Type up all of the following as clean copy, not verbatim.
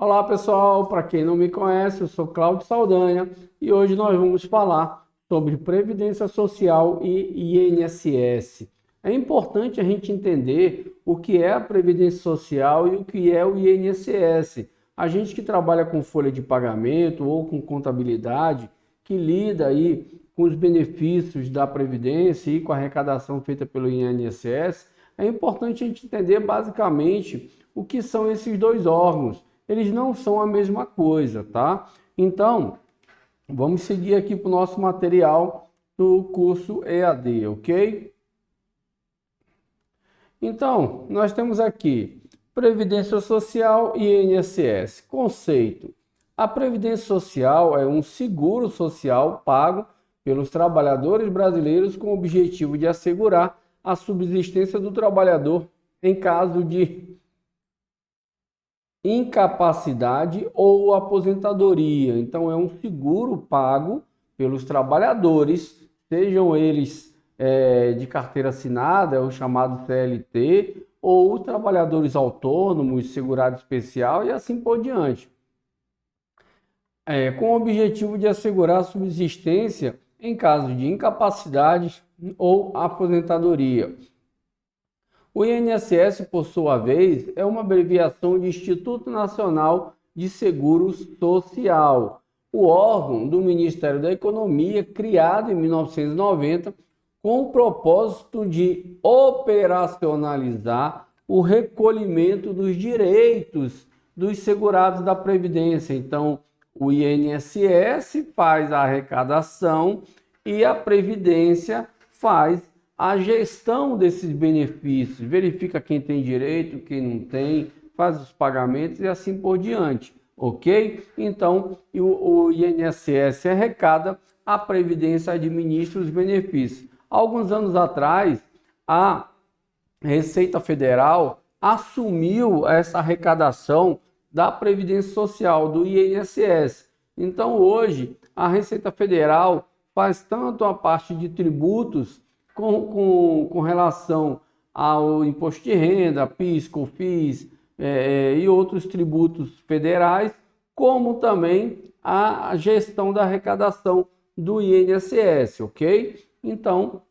Olá pessoal, para quem não me conhece, eu sou Cláudio Saldanha e hoje nós vamos falar sobre Previdência Social e INSS. É importante a gente entender o que é a Previdência Social e o que é o INSS. A gente que trabalha com folha de pagamento ou com contabilidade, que lida aí com os benefícios da Previdência e com a arrecadação feita pelo INSS, é importante a gente entender basicamente o que são esses dois órgãos. Eles não são a mesma coisa, tá? Então, vamos seguir aqui para o nosso material do curso EAD, ok? Então, nós temos aqui Previdência Social e INSS. Conceito: a Previdência Social é um seguro social pago pelos trabalhadores brasileiros com o objetivo de assegurar a subsistência do trabalhador em caso de incapacidade ou aposentadoria. Então, é um seguro pago pelos trabalhadores, sejam eles de carteira assinada, o chamado CLT, ou trabalhadores autônomos, segurado especial e assim por diante. Com o objetivo de assegurar a subsistência em caso de incapacidade ou aposentadoria. O INSS, por sua vez, é uma abreviação de Instituto Nacional de Seguro Social, o órgão do Ministério da Economia, criado em 1990, com o propósito de operacionalizar o recolhimento dos direitos dos segurados da Previdência. Então, o INSS faz a arrecadação e a Previdência faz a gestão desses benefícios, verifica quem tem direito, quem não tem, faz os pagamentos e assim por diante, ok? Então, o INSS arrecada, a Previdência administra os benefícios. Alguns anos atrás, a Receita Federal assumiu essa arrecadação da Previdência Social, do INSS. Então, hoje, a Receita Federal faz tanto a parte de tributos com relação ao imposto de renda, PIS, COFINS e outros tributos federais, como também a gestão da arrecadação do INSS, ok? Então,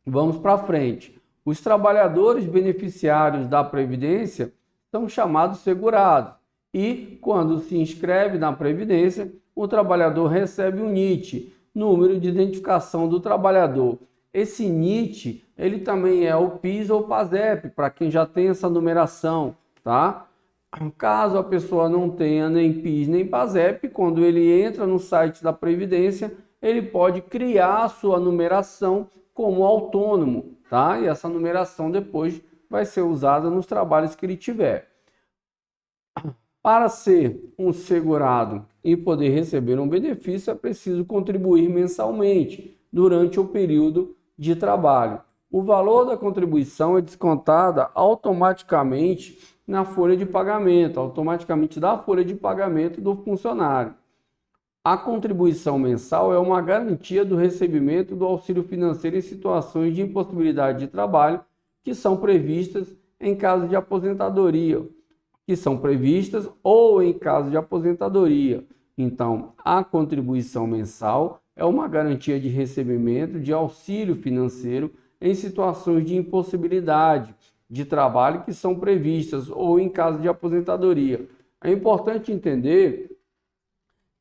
vamos para frente. Os trabalhadores beneficiários da Previdência são chamados segurados e, quando se inscreve na Previdência, o trabalhador recebe um NIT, número de identificação do trabalhador. Esse NIT, ele também é o PIS ou PASEP, para quem já tem essa numeração, tá? Caso a pessoa não tenha nem PIS nem PASEP, quando ele entra no site da Previdência, ele pode criar a sua numeração como autônomo, tá? E essa numeração depois vai ser usada nos trabalhos que ele tiver. Para ser um segurado e poder receber um benefício, é preciso contribuir mensalmente durante o período de trabalho. O valor da contribuição é descontada automaticamente na folha de pagamento, automaticamente da folha de pagamento do funcionário. A contribuição mensal é uma garantia do recebimento do auxílio financeiro em situações de impossibilidade de trabalho que são previstas em caso de aposentadoria, ou em caso de aposentadoria. Então, a contribuição mensal é uma garantia de recebimento de auxílio financeiro em situações de impossibilidade de trabalho que são previstas ou em caso de aposentadoria. É importante entender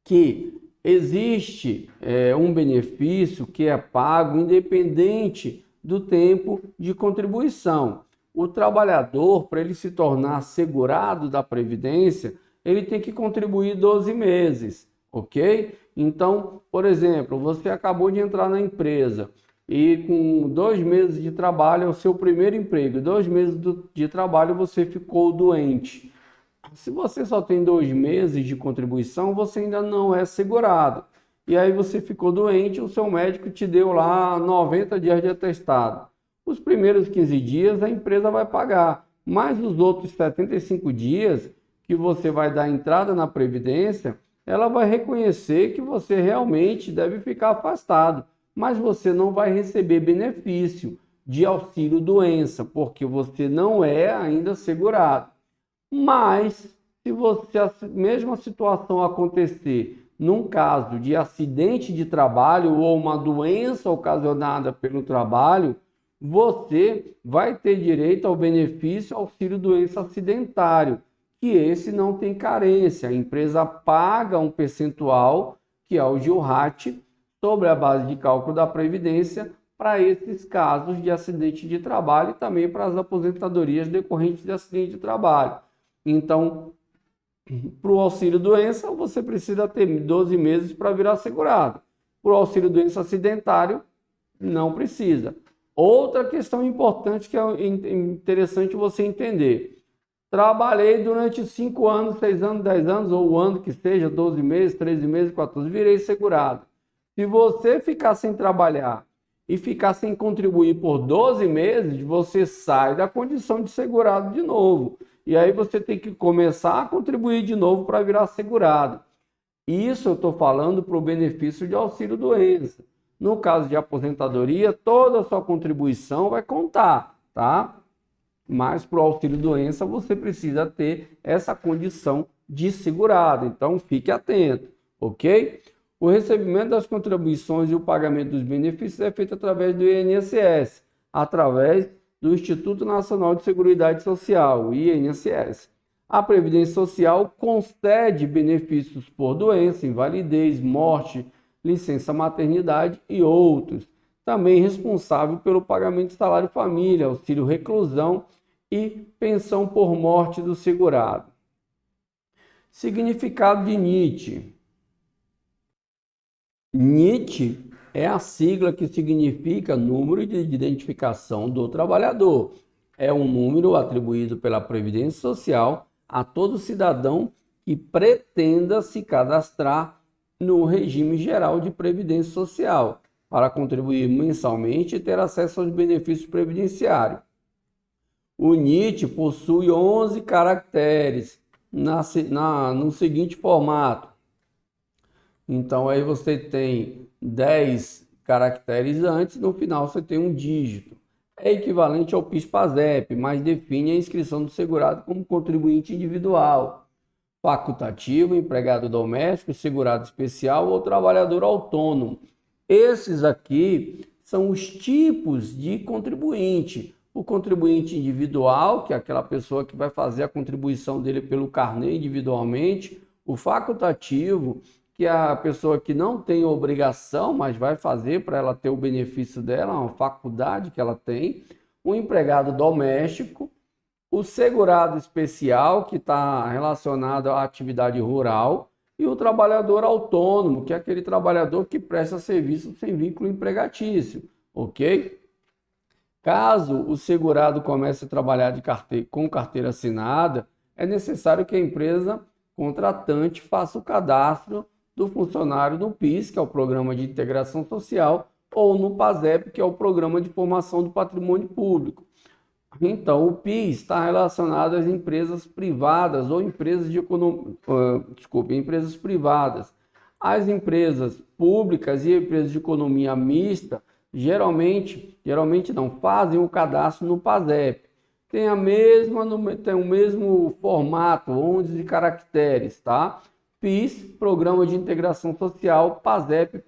que existe um benefício que é pago independente do tempo de contribuição. O trabalhador, para ele se tornar segurado da Previdência, ele tem que contribuir 12 meses, ok? Então, por exemplo, você acabou de entrar na empresa e com 2 meses de trabalho é o seu primeiro emprego, 2 meses de trabalho você ficou doente. Se você só tem 2 meses de contribuição, você ainda não é segurado. E aí você ficou doente, o seu médico te deu lá 90 dias de atestado. Os primeiros 15 dias a empresa vai pagar, mas os outros 75 dias que você vai dar entrada na Previdência, ela vai reconhecer que você realmente deve ficar afastado, mas você não vai receber benefício de auxílio doença, porque você não é ainda segurado. Mas, Se a mesma situação acontecer num caso de acidente de trabalho ou uma doença ocasionada pelo trabalho, você vai ter direito ao benefício auxílio-doença acidentário, que esse não tem carência. A empresa paga um percentual, que é o GILRAT, sobre a base de cálculo da Previdência, para esses casos de acidente de trabalho e também para as aposentadorias decorrentes de acidente de trabalho. Então, para o auxílio-doença, você precisa ter 12 meses para virar segurado. Para o auxílio-doença acidentário, não precisa. Outra questão importante que é interessante você entender. Trabalhei durante 5 anos, 6 anos, 10 anos, ou o ano que seja, 12 meses, 13 meses, 14, virei segurado. Se você ficar sem trabalhar e ficar sem contribuir por 12 meses, você sai da condição de segurado de novo. E aí você tem que começar a contribuir de novo para virar segurado. Isso eu estou falando para o benefício de auxílio-doença. No caso de aposentadoria, toda a sua contribuição vai contar, tá? Mas para o auxílio-doença você precisa ter essa condição de segurado. Então fique atento, ok? O recebimento das contribuições e o pagamento dos benefícios é feito através do INSS, através do Instituto Nacional de Seguridade Social, o INSS. A Previdência Social concede benefícios por doença, invalidez, morte, licença maternidade e outros. Também responsável pelo pagamento de salário família, auxílio reclusão e pensão por morte do segurado. Significado de NIT. NIT é a sigla que significa Número de Identificação do Trabalhador. É um número atribuído pela Previdência Social a todo cidadão que pretenda se cadastrar no regime geral de Previdência Social para contribuir mensalmente e ter acesso aos benefícios previdenciários. O NIT possui 11 caracteres no seguinte formato. Então, aí você tem 10 caracteres antes, no final você tem um dígito. É equivalente ao PIS/PASEP, mas define a inscrição do segurado como contribuinte individual, facultativo, empregado doméstico, segurado especial ou trabalhador autônomo. Esses aqui são os tipos de contribuinte. O contribuinte individual, que é aquela pessoa que vai fazer a contribuição dele pelo carnê individualmente. O facultativo, que é a pessoa que não tem obrigação, mas vai fazer para ela ter o benefício dela, uma faculdade que ela tem. O empregado doméstico, o segurado especial, que está relacionado à atividade rural, e o trabalhador autônomo, que é aquele trabalhador que presta serviço sem vínculo empregatício, ok? Caso o segurado comece a trabalhar com carteira assinada, é necessário que a empresa contratante faça o cadastro do funcionário no PIS, que é o Programa de Integração Social, ou no PASEP, que é o Programa de Formação do Patrimônio Público. Então, o PIS está relacionado às empresas privadas ou empresas empresas privadas. As empresas públicas e empresas de economia mista geralmente não fazem o cadastro no PASEP. Tem o mesmo formato, 11 caracteres, tá? PIS, Programa de Integração Social, PASEP,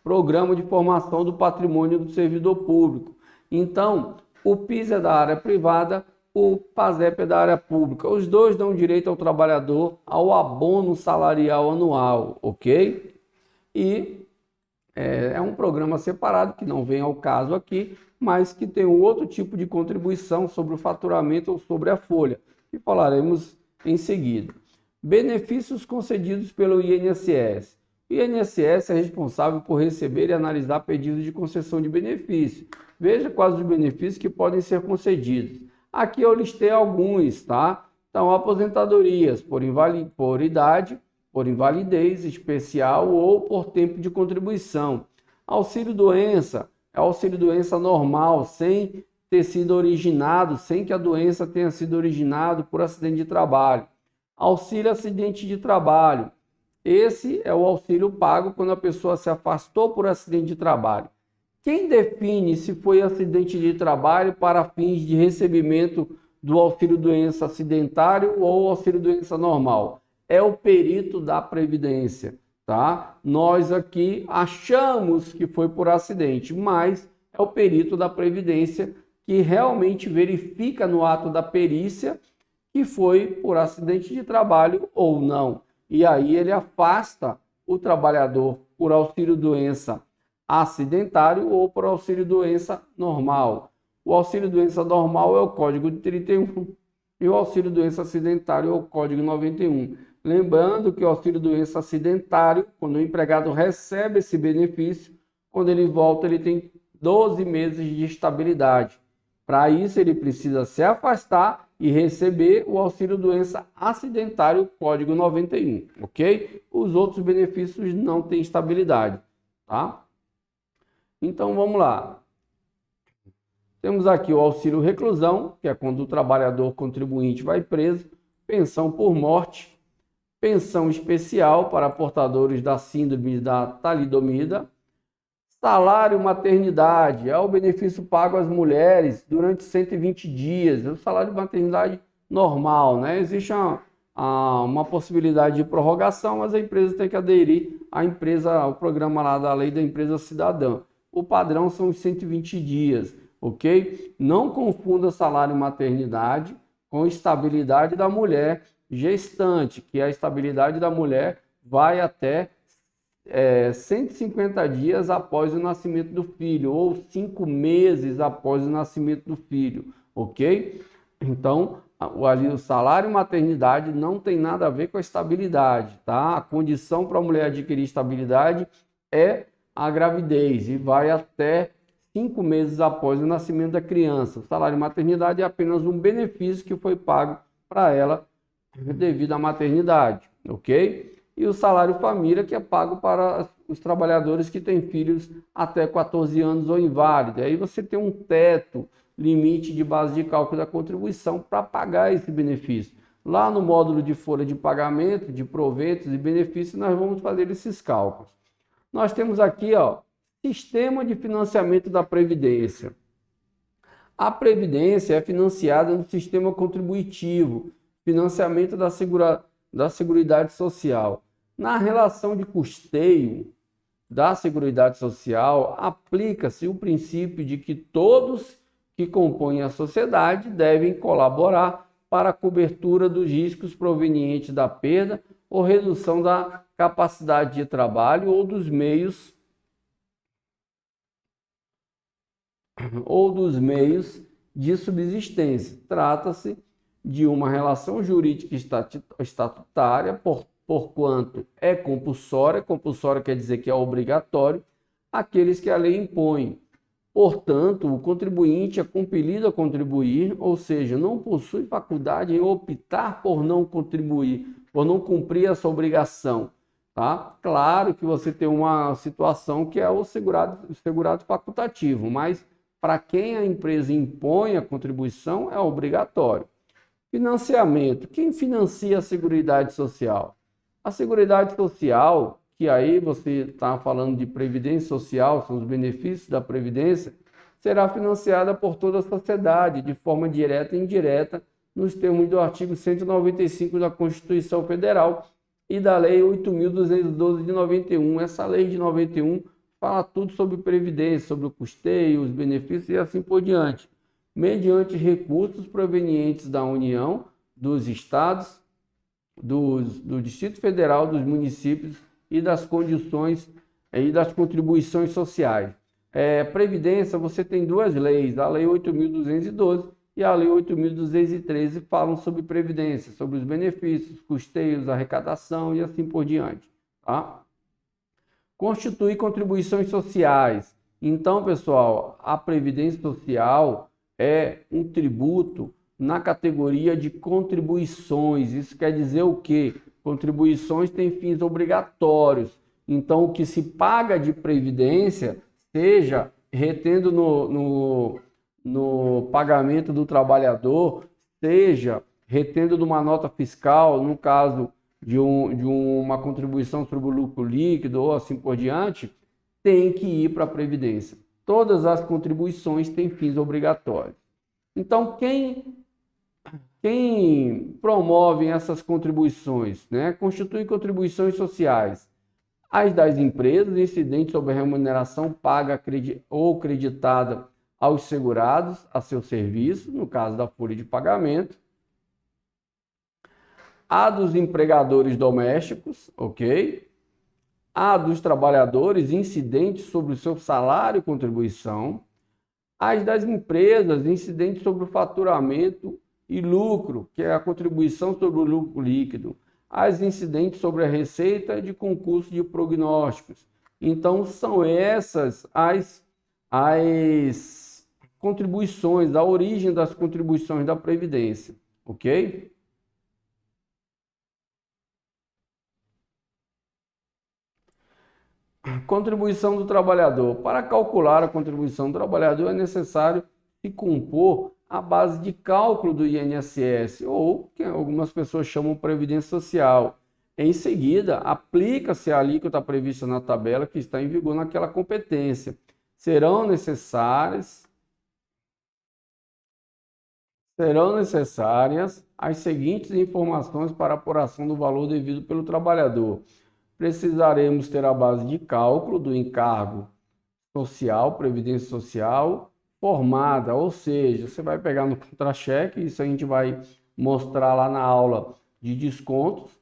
Programa de Formação do Patrimônio do Servidor Público. Então, o PIS é da área privada, o PASEP é da área pública. Os dois dão direito ao trabalhador ao abono salarial anual, ok? E é um programa separado, que não vem ao caso aqui, mas que tem um outro tipo de contribuição sobre o faturamento ou sobre a folha, que falaremos em seguida. Benefícios concedidos pelo INSS. O INSS é responsável por receber e analisar pedidos de concessão de benefício. Veja quais os benefícios que podem ser concedidos. Aqui eu listei alguns, tá? Então, aposentadorias por idade, por invalidez especial ou por tempo de contribuição. Auxílio-doença é auxílio-doença normal, sem ter sido originado, sem que a doença tenha sido originado por acidente de trabalho. Auxílio-acidente de trabalho. Esse é o auxílio pago quando a pessoa se afastou por acidente de trabalho. Quem define se foi acidente de trabalho para fins de recebimento do auxílio-doença acidentário ou auxílio-doença normal? É o perito da Previdência, tá? Nós aqui achamos que foi por acidente, mas é o perito da Previdência que realmente verifica no ato da perícia que foi por acidente de trabalho ou não. E aí ele afasta o trabalhador por auxílio-doença acidentário ou por auxílio-doença normal. O auxílio-doença normal é o código de 31 e o auxílio-doença acidentário é o código 91. Lembrando que o auxílio-doença acidentário, quando o empregado recebe esse benefício, quando ele volta, ele tem 12 meses de estabilidade. Para isso, ele precisa se afastar e receber o auxílio-doença acidentário, código 91, ok? Os outros benefícios não têm estabilidade, tá? Então, vamos lá. Temos aqui o auxílio reclusão, que é quando o trabalhador contribuinte vai preso, pensão por morte, pensão especial para portadores da síndrome da talidomida, salário maternidade, é o benefício pago às mulheres durante 120 dias, é o salário de maternidade normal, né? Existe uma possibilidade de prorrogação, mas a empresa tem que aderir ao programa lá da lei da empresa cidadã. O padrão são os 120 dias, ok? Não confunda salário maternidade com estabilidade da mulher gestante, que a estabilidade da mulher vai até 150 dias após o nascimento do filho, ou 5 meses após o nascimento do filho, ok? Então, ali o salário maternidade não tem nada a ver com a estabilidade, tá? A condição para a mulher adquirir estabilidade é a gravidez e vai até 5 meses após o nascimento da criança. O salário maternidade é apenas um benefício que foi pago para ela devido à maternidade, ok? E o salário família, que é pago para os trabalhadores que têm filhos até 14 anos ou inválidos. Aí você tem um teto, limite de base de cálculo da contribuição para pagar esse benefício. Lá no módulo de folha de pagamento, de proventos e benefícios, nós vamos fazer esses cálculos. Nós temos aqui, ó, sistema de financiamento da Previdência. A Previdência é financiada no sistema contributivo, financiamento da Seguridade Social. Na relação de custeio da Seguridade Social, aplica-se o princípio de que todos que compõem a sociedade devem colaborar para a cobertura dos riscos provenientes da perda ou redução da capacidade de trabalho ou dos meios de subsistência. Trata-se de uma relação jurídica estatutária, porquanto é compulsória. Compulsória quer dizer que é obrigatório aqueles que a lei impõe. Portanto, o contribuinte é compelido a contribuir, ou seja, não possui faculdade em optar por não contribuir, por não cumprir essa obrigação. Tá? Claro que você tem uma situação que é o segurado facultativo, mas para quem a empresa impõe a contribuição é obrigatório. Financiamento. Quem financia a Seguridade Social? A Seguridade Social, que aí você está falando de Previdência Social, são os benefícios da Previdência, será financiada por toda a sociedade, de forma direta e indireta, nos termos do artigo 195 da Constituição Federal e da Lei 8.212 de 91. Essa lei de 91 fala tudo sobre Previdência, sobre o custeio, os benefícios e assim por diante, mediante recursos provenientes da União, dos estados, do Distrito Federal, dos municípios e das condições e das contribuições sociais. Previdência, você tem duas leis, a Lei 8.212 e a Lei 8.213 falam sobre Previdência, sobre os benefícios, custeios, arrecadação e assim por diante. Tá? Constitui contribuições sociais. Então, pessoal, a Previdência Social é um tributo na categoria de contribuições. Isso quer dizer o quê? Contribuições têm fins obrigatórios. Então, o que se paga de previdência, seja retendo no pagamento do trabalhador, seja retendo de uma nota fiscal, no caso de uma contribuição sobre o lucro líquido ou assim por diante, tem que ir para a previdência. Todas as contribuições têm fins obrigatórios. Então, quem Quem promove essas contribuições, né? Constitui contribuições sociais. As das empresas, incidentes sobre a remuneração paga ou creditada aos segurados a seu serviço, no caso da folha de pagamento. A dos empregadores domésticos, ok? A dos trabalhadores, incidentes sobre o seu salário e contribuição. As das empresas, incidentes sobre o faturamento e lucro, que é a contribuição sobre o lucro líquido. As incidentes sobre a receita de concurso de prognósticos. Então, são essas as contribuições, a origem das contribuições da Previdência, ok? Contribuição do trabalhador. Para calcular a contribuição do trabalhador é necessário se compor a base de cálculo do INSS, ou que algumas pessoas chamam Previdência Social. Em seguida, aplica-se a alíquota prevista na tabela que está em vigor naquela competência. Serão necessárias as seguintes informações para apuração do valor devido pelo trabalhador. Precisaremos ter a base de cálculo do encargo social, previdência social, formada, ou seja, você vai pegar no contra-cheque, isso a gente vai mostrar lá na aula de descontos,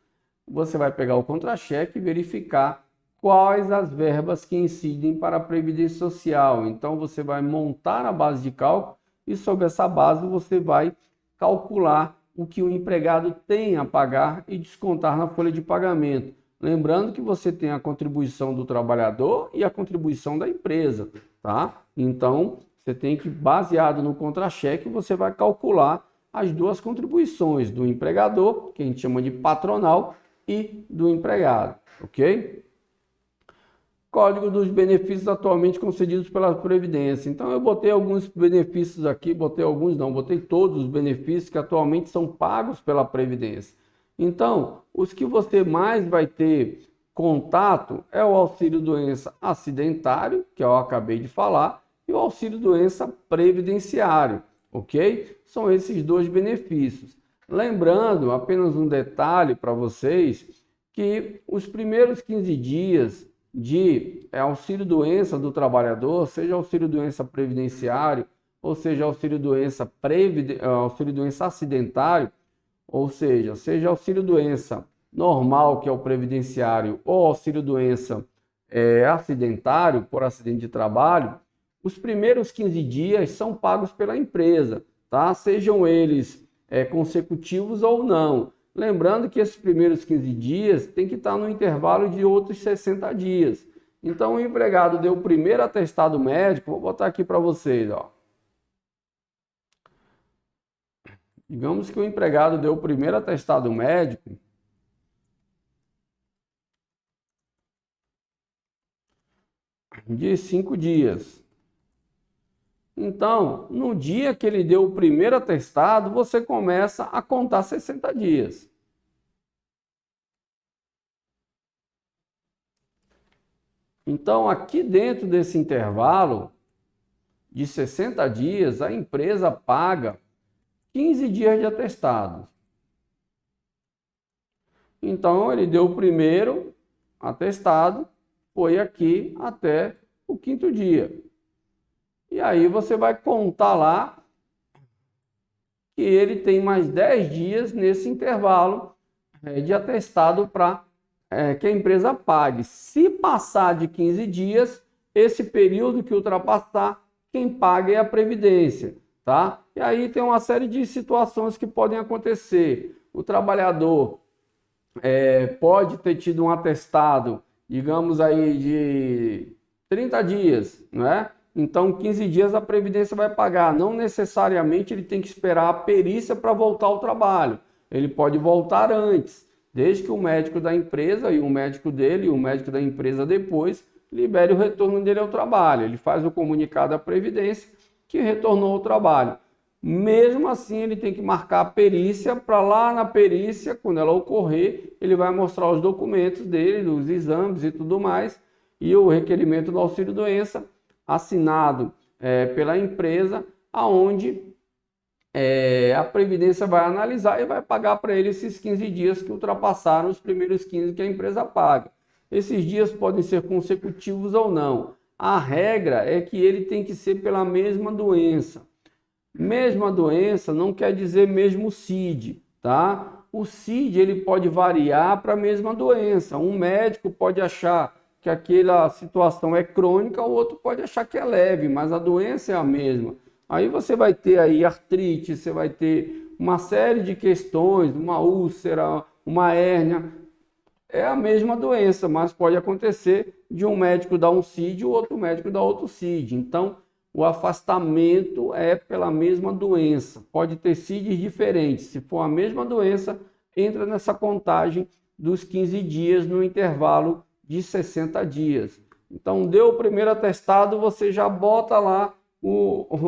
você vai pegar o contra-cheque e verificar quais as verbas que incidem para a previdência social. Então, você vai montar a base de cálculo e sobre essa base você vai calcular o que o empregado tem a pagar e descontar na folha de pagamento. Lembrando que você tem a contribuição do trabalhador e a contribuição da empresa, tá? Então, você tem que, baseado no contra-cheque, você vai calcular as duas contribuições, do empregador, que a gente chama de patronal, e do empregado, ok? Código dos benefícios atualmente concedidos pela Previdência. Então, eu botei alguns benefícios aqui, botei todos os benefícios que atualmente são pagos pela Previdência. Então, os que você mais vai ter contato é o auxílio-doença acidentário, que eu acabei de falar, e o auxílio-doença previdenciário, ok? São esses dois benefícios. Lembrando, apenas um detalhe para vocês, que os primeiros 15 dias de auxílio-doença do trabalhador, seja auxílio-doença previdenciário, ou seja auxílio-doença acidentário, ou seja auxílio-doença normal, que é o previdenciário, ou auxílio-doença acidentário, por acidente de trabalho, os primeiros 15 dias são pagos pela empresa, tá? Sejam eles consecutivos ou não. Lembrando que esses primeiros 15 dias tem que estar no intervalo de outros 60 dias. Então, o empregado deu o primeiro atestado médico, vou botar aqui para vocês, ó. Digamos que o empregado deu o primeiro atestado médico de 5 dias. Então, no dia que ele deu o primeiro atestado, você começa a contar 60 dias. Então, aqui dentro desse intervalo de 60 dias, a empresa paga 15 dias de atestado. Então, ele deu o primeiro atestado, foi aqui até o 5º dia. E aí você vai contar lá que ele tem mais 10 dias nesse intervalo de atestado para que a empresa pague. Se passar de 15 dias, esse período que ultrapassar, quem paga é a Previdência, tá? E aí tem uma série de situações que podem acontecer. O trabalhador pode ter tido um atestado, digamos aí, de 30 dias, né? Então, 15 dias a Previdência vai pagar. Não necessariamente ele tem que esperar a perícia para voltar ao trabalho. Ele pode voltar antes, desde que o médico da empresa e o médico dele e o médico da empresa depois libere o retorno dele ao trabalho. Ele faz o comunicado à Previdência que retornou ao trabalho. Mesmo assim, ele tem que marcar a perícia para lá na perícia, quando ela ocorrer, ele vai mostrar os documentos dele, os exames e tudo mais, e o requerimento do auxílio-doença assinado pela empresa, aonde a Previdência vai analisar e vai pagar para ele esses 15 dias que ultrapassaram os primeiros 15 que a empresa paga. Esses dias podem ser consecutivos ou não. A regra é que ele tem que ser pela mesma doença. Mesma doença não quer dizer mesmo CID, tá? O CID ele pode variar para a mesma doença. Um médico pode achar que aquela situação é crônica, o outro pode achar que é leve, mas a doença é a mesma. Aí você vai ter aí artrite, você vai ter uma série de questões, uma úlcera, uma hérnia. É a mesma doença, mas pode acontecer de um médico dar um CID e o outro médico dar outro CID. Então, o afastamento é pela mesma doença. Pode ter CIDs diferentes. Se for a mesma doença, entra nessa contagem dos 15 dias no intervalo de 60 dias. Então, deu o primeiro atestado, você já bota lá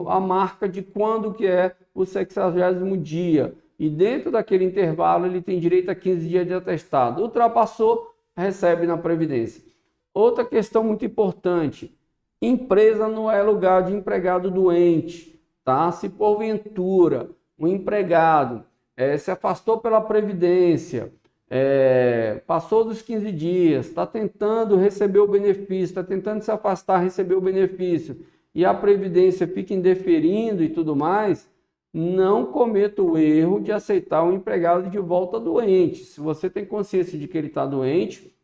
a marca de quando que é o 60º dia. E dentro daquele intervalo ele tem direito a 15 dias de atestado. Ultrapassou, recebe na Previdência. Outra questão muito importante, empresa não é lugar de empregado doente, tá? Se porventura um empregado se afastou pela Previdência, passou dos 15 dias, está tentando receber o benefício, está tentando se afastar, receber o benefício, e a Previdência fica indeferindo e tudo mais, não cometa o erro de aceitar um empregado de volta doente. Se você tem consciência de que ele está doente,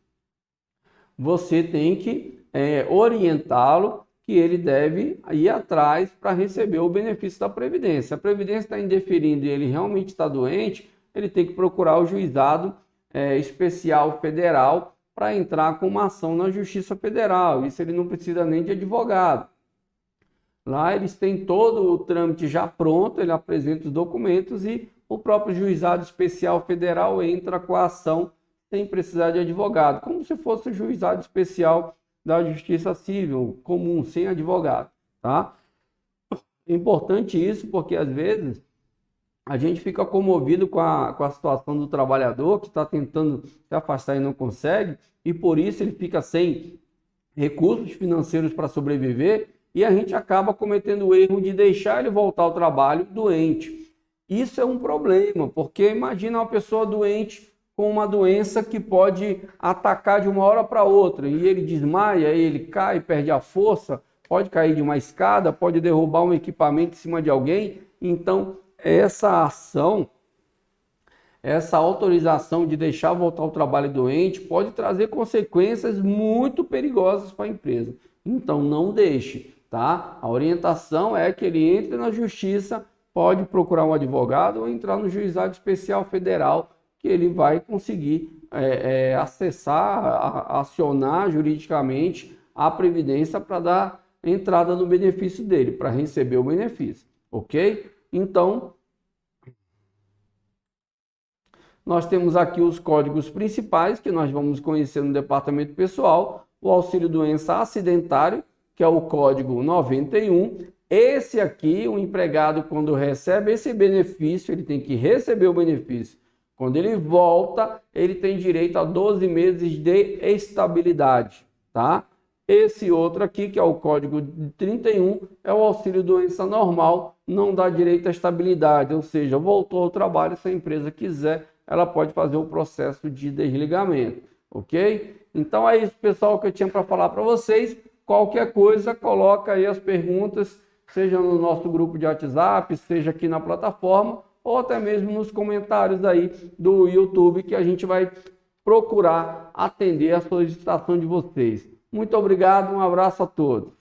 você tem que orientá-lo que ele deve ir atrás para receber o benefício da Previdência. Se a Previdência está indeferindo e ele realmente está doente, ele tem que procurar o juizado especial federal para entrar com uma ação na Justiça Federal. Isso ele não precisa nem de advogado. Lá eles têm todo o trâmite já pronto, ele apresenta os documentos e o próprio Juizado Especial Federal entra com a ação sem precisar de advogado, como se fosse o Juizado Especial da Justiça Civil, comum, sem advogado, tá? É importante isso porque às vezes a gente fica comovido com a situação do trabalhador que está tentando se afastar e não consegue, e por isso ele fica sem recursos financeiros para sobreviver, e a gente acaba cometendo o erro de deixar ele voltar ao trabalho doente. Isso é um problema, porque imagina uma pessoa doente com uma doença que pode atacar de uma hora para outra, e ele desmaia, ele cai, perde a força, pode cair de uma escada, pode derrubar um equipamento em cima de alguém. Então, essa ação, essa autorização de deixar voltar ao trabalho doente pode trazer consequências muito perigosas para a empresa. Então, não deixe. Tá? A orientação é que ele entre na justiça, pode procurar um advogado ou entrar no Juizado Especial Federal, que ele vai conseguir acessar, acionar juridicamente a Previdência para dar entrada no benefício dele, para receber o benefício, ok? Então, nós temos aqui os códigos principais que nós vamos conhecer no departamento pessoal, o auxílio-doença acidentário, que é o código 91. Esse aqui, o empregado, quando recebe esse benefício, ele tem que receber o benefício. Quando ele volta, ele tem direito a 12 meses de estabilidade, tá? Esse outro aqui, que é o código 31, é o auxílio-doença normal, não dá direito à estabilidade, ou seja, voltou ao trabalho, se a empresa quiser, ela pode fazer o processo de desligamento, ok? Então é isso, pessoal, que eu tinha para falar para vocês. Qualquer coisa, coloca aí as perguntas, seja no nosso grupo de WhatsApp, seja aqui na plataforma, ou até mesmo nos comentários aí do YouTube, que a gente vai procurar atender a solicitação de vocês. Muito obrigado, um abraço a todos.